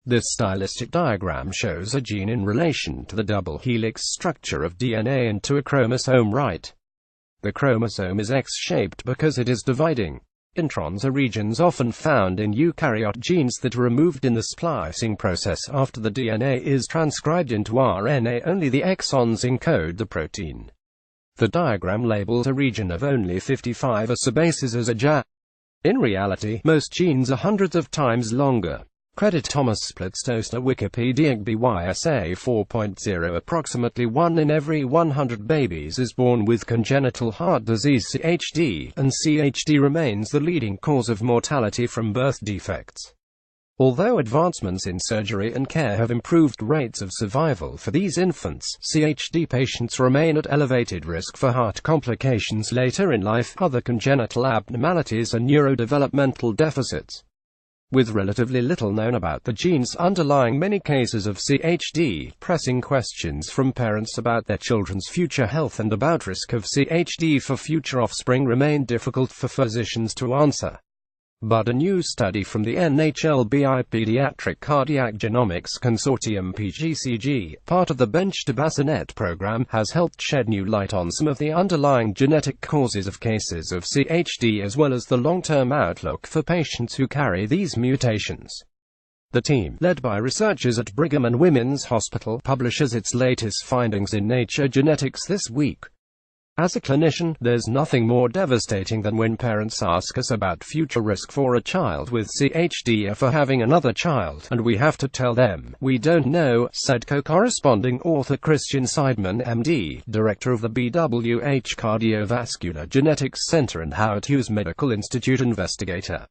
This stylistic diagram shows a gene in relation to the double helix structure of DNA and to a chromosome right. The chromosome is X-shaped because it is dividing. Introns are regions often found in eukaryote genes that are removed in the splicing process after the DNA is transcribed into RNA. Only the exons encode the protein. The diagram labels a region of only 55 RNA bases as a Xshaped. In reality, most genes are hundreds of times longer. Credit Thomas SplettstoesserWikipediaCC BYSA 4.0. Approximately 1 in every 100 babies is born with congenital heart disease (CHD), and CHD remains the leading cause of mortality from birth defects. Although advancements in surgery and care have improved rates of survival for these infants, CHD patients remain at elevated risk for heart complications later in life, other congenital abnormalities and neurodevelopmental deficits. With relatively little known about the genes underlying many cases of CHD, pressing questions from parents about their children's future health and about risk of CHD for future offspring remain difficult for physicians to answer. But a new study from the NHLBI Pediatric Cardiac Genomics Consortium (PGCG), part of the Bassinet Program, has helped shed new light on some of the underlying genetic causes of cases of CHD as well as the long-term outlook for patients who carry these mutations. The team, led by researchers at Brigham and Womens Hospital, publishes its latest findings in Nature Genetics this week. As a clinician, there's nothing more devastating than when parents ask us about future risk for a child with CHD or for having another child, and we have to tell them, "We don't know," said cocorresponding author Christine Seidman, MD, director of the BWH Cardiovascular Genetics Center and Howard Hughes Medical Institute investigator.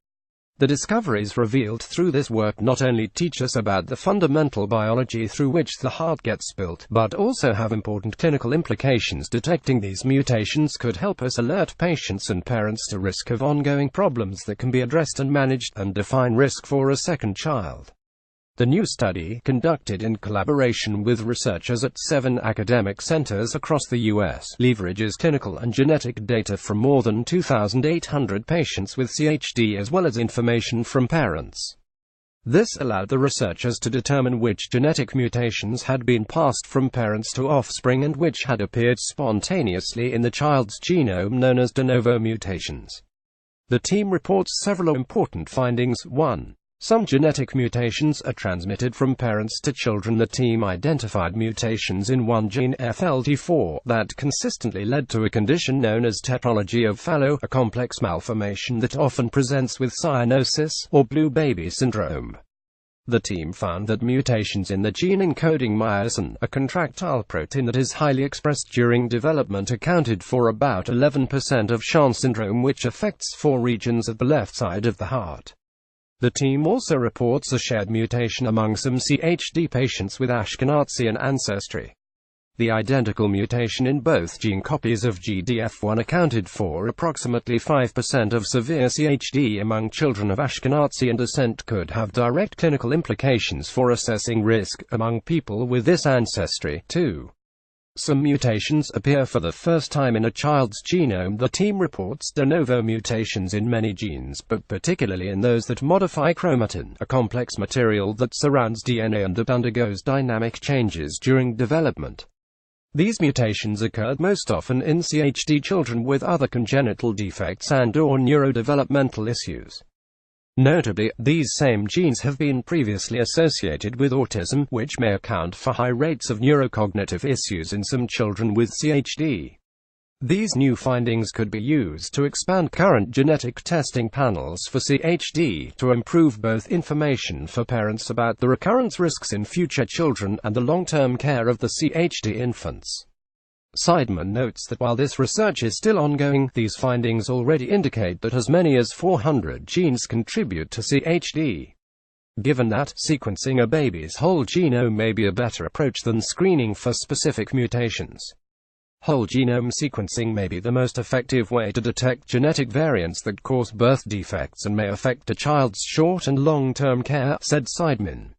The discoveries revealed through this work not only teach us about the fundamental biology through which the heart gets built, but also have important clinical implications. Detecting these mutations could help us alert patients and parents to risk of ongoing problems that can be addressed and managed, and define risk for a second child. The new study, conducted in collaboration with researchers at 7 academic centers across the U.S., leverages clinical and genetic data from more than 2,800 patients with CHD as well as information from parents. This allowed the researchers to determine which genetic mutations had been passed from parents to offspring and which had appeared spontaneously in the child's genome, known as de novo mutations. The team reports several important findings. 1. Some genetic mutations are transmitted from parents to children. The team identified mutations in one gene, FLT4, that consistently led to a condition known as tetralogy of Fallot, a complex malformation that often presents with cyanosis, or blue baby syndrome. The team found that mutations in the gene encoding myosin, a contractile protein that is highly expressed during development, accounted for about 11% of Chance syndrome, which affects 4 regions at the left side of the heart. The team also reports a shared mutation among some CHD patients with Ashkenazian ancestry. The identical mutation in both gene copies of GDF1 accounted for approximately 5% of severe CHD among children of Ashkenazian descent. Could have direct clinical implications for assessing risk among people with this ancestry, too. Some mutations appear for the first time in a child's genome. The team reports de novo mutations in many genes, but particularly in those that modify chromatin, a complex material that surrounds DNA and that undergoes dynamic changes during development. These mutations occurred most often in CHD children with other congenital defects and/or neurodevelopmental issues. Notably, these same genes have been previously associated with autism, which may account for high rates of neurocognitive issues in some children with CHD. These new findings could be used to expand current genetic testing panels for CHD, to improve both information for parents about the recurrence risks in future children and the long-term care of the CHD infants. Seidman notes that while this research is still ongoing, these findings already indicate that as many as 400 genes contribute to CHD. Given that, sequencing a baby's whole genome may be a better approach than screening for specific mutations. Whole genome sequencing may be the most effective way to detect genetic variants that cause birth defects and may affect a child's short and long-term care, said Seidman.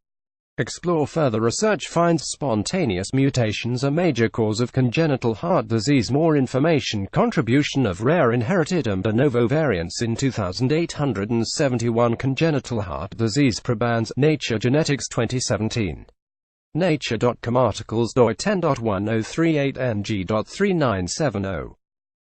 Explore further research finds spontaneous mutations a major cause of congenital heart disease. More information. Contribution of rare inherited and de novo variants in 2871 congenital heart disease probands. Nature Genetics 2017. Nature.com articles. doi 10.1038 ng.3970